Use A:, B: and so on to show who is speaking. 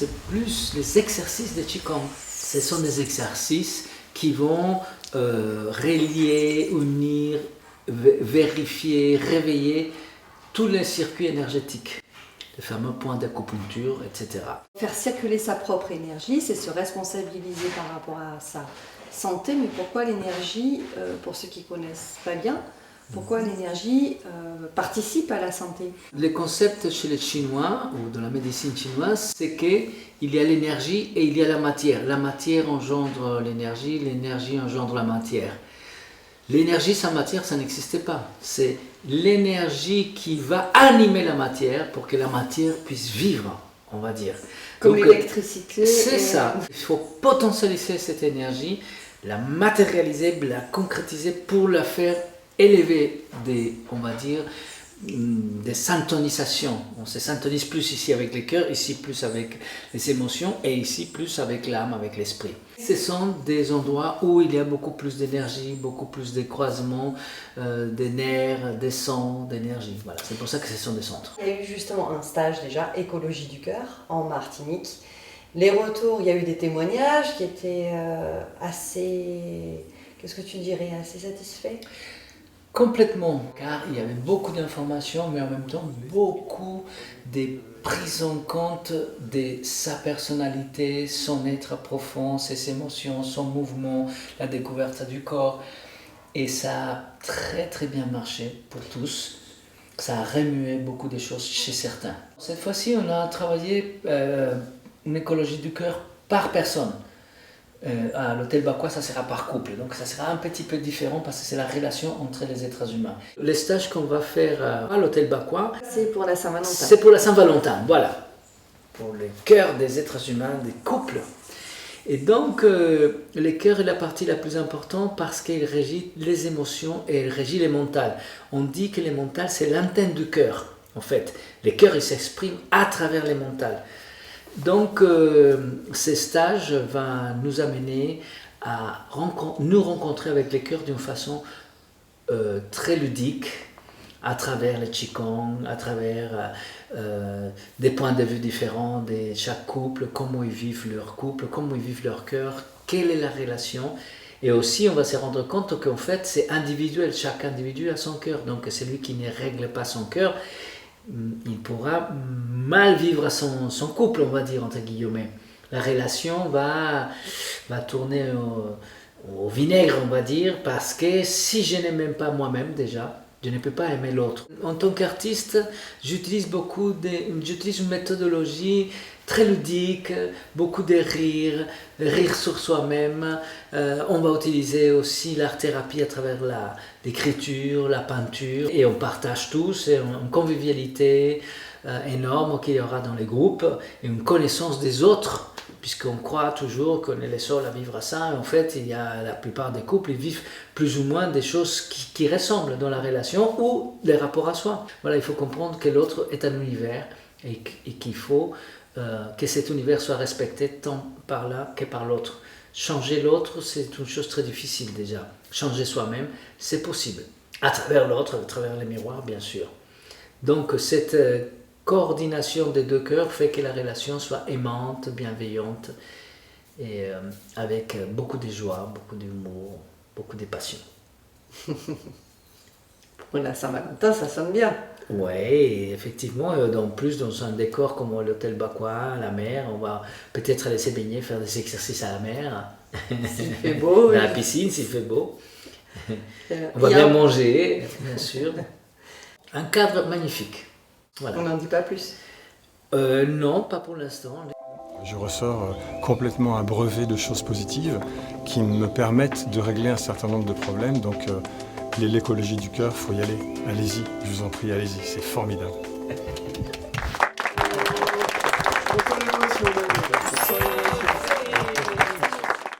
A: c'est plus les exercices de Qigong. Ce sont des exercices qui vont relier, unir, vérifier, réveiller tous les circuits énergétiques, les fameux points d'acupuncture, etc.
B: Faire circuler sa propre énergie, c'est se responsabiliser par rapport à sa santé, mais pourquoi l'énergie, pour ceux qui ne connaissent pas bien, pourquoi l'énergie participe à la santé?
A: Le concept chez les Chinois, ou dans la médecine chinoise, c'est qu'il y a l'énergie et il y a la matière. La matière engendre l'énergie engendre la matière. L'énergie sans matière, ça n'existait pas. C'est l'énergie qui va animer la matière pour que la matière puisse vivre, on va dire.
B: Comme l'électricité.
A: C'est ça. Il faut potentialiser cette énergie, la matérialiser, la concrétiser pour la faire élever on va dire, des syntonisations. On se syntonise plus ici avec le cœur, ici plus avec les émotions et ici plus avec l'âme, avec l'esprit. Ce sont des endroits où il y a beaucoup plus d'énergie, beaucoup plus de croisements, des nerfs, des sons, d'énergie. Voilà, c'est pour ça que ce sont des centres.
B: Il y a eu justement un stage déjà, écologie du cœur, en Martinique. Les retours, il y a eu des témoignages qui étaient assez, qu'est-ce que tu dirais, assez satisfaits?
A: Complètement, car il y avait beaucoup d'informations, mais en même temps beaucoup de prises en compte de sa personnalité, son être profond, ses émotions, son mouvement, la découverte du corps. Et ça a très très bien marché pour tous. Ça a remué beaucoup de choses chez certains. Cette fois-ci, on a travaillé une écologie du cœur par personne. À l'hôtel Bakwa, ça sera par couple, donc ça sera un petit peu différent parce que c'est la relation entre les êtres humains. Les stages qu'on va faire à l'hôtel Bakwa,
B: c'est pour la Saint-Valentin.
A: C'est pour la Saint-Valentin, voilà, pour le cœur des êtres humains, des couples. Et donc, le cœur est la partie la plus importante parce qu'il régit les émotions et il régit les mentales. On dit que les mentales, c'est l'antenne du cœur, en fait. Le cœur, il s'exprime à travers les mentales. Donc, ces stages vont nous amener à nous rencontrer avec les cœurs d'une façon très ludique, à travers le Qigong, à travers des points de vue différents de chaque couple, comment ils vivent leur couple, comment ils vivent leur cœur, quelle est la relation. Et aussi, on va se rendre compte qu'en fait, c'est individuel, chaque individu a son cœur. Donc, celui qui ne règle pas son cœur, il pourra mal vivre son couple, on va dire, entre guillemets. La relation va tourner au vinaigre, on va dire, parce que si je n'aime même pas moi-même déjà, je ne peux pas aimer l'autre. En tant qu'artiste, j'utilise une méthodologie très ludique, beaucoup de rire sur soi-même. On va utiliser aussi l'art-thérapie à travers l'écriture, la peinture. Et on partage tous, et une convivialité énorme qu'il y aura dans les groupes, et une connaissance des autres, puisqu'on croit toujours qu'on est les seuls à vivre ça. En fait, il y a la plupart des couples, ils vivent plus ou moins des choses qui ressemblent dans la relation ou les rapports à soi. Voilà, il faut comprendre que l'autre est un univers et qu'il faut que cet univers soit respecté tant par l'un que par l'autre. Changer l'autre, c'est une chose très difficile déjà. Changer soi-même, c'est possible. À travers l'autre, à travers les miroirs, bien sûr. Donc, cette coordination des deux cœurs fait que la relation soit aimante, bienveillante et avec beaucoup de joie, beaucoup d'humour, beaucoup de passion.
B: Pour la Saint-Valentin, ça sonne bien.
A: Oui, effectivement, en plus dans un décor comme l'hôtel Bakwa, la mer, on va peut-être aller se baigner, faire des exercices à la mer.
B: S'il fait beau.
A: Dans la piscine, s'il fait beau. On va bien manger, bien sûr. Un cadre magnifique. Voilà.
B: On n'en dit pas plus.
A: Non, pas pour l'instant.
C: Je ressors complètement abreuvé de choses positives qui me permettent de régler un certain nombre de problèmes. Donc l'écologie du cœur, il faut y aller. Allez-y, je vous en prie, allez-y, c'est formidable.